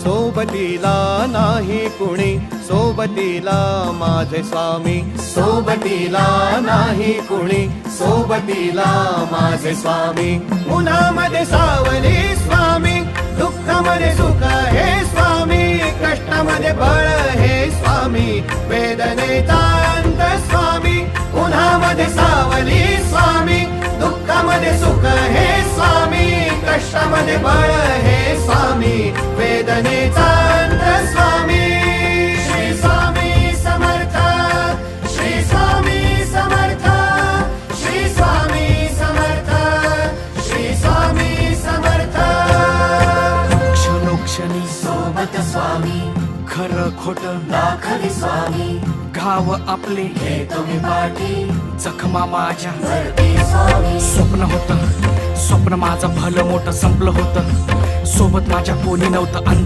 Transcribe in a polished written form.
सोबतीला नाही कुणी, सोबतीला माझे स्वामी. सोबतीला नाही कुणी, सोबतीला माझे स्वामी. उन्हामध्ये सावली स्वामी, दुःखामध्ये सुख हे स्वामी, कष्टामध्ये बळ हे स्वामी, वेदनेचा अंत स्वामी. उन्हामध्ये सावली स्वामी, दुःखामध्ये सुख हे स्वामी, कष्टामध्ये बळ हे स्वामी, वेदनेचा अंत स्वामी. श्री स्वामी समर्थ, श्री स्वामी समर्थ, श्री स्वामी समर्थ, श्री स्वामी समर्थ. क्षणोक्षणी सोबत स्वामी, खरं खोट दाखवी स्वामी, घाव आपले घेतो मी पाठी, जखमा माझ्या भरती स्वामी. स्वप्न होतं, स्वप्न माझं भलं मोठं संपलं होतं. सोबत माझ्या कोणी नव्हतं.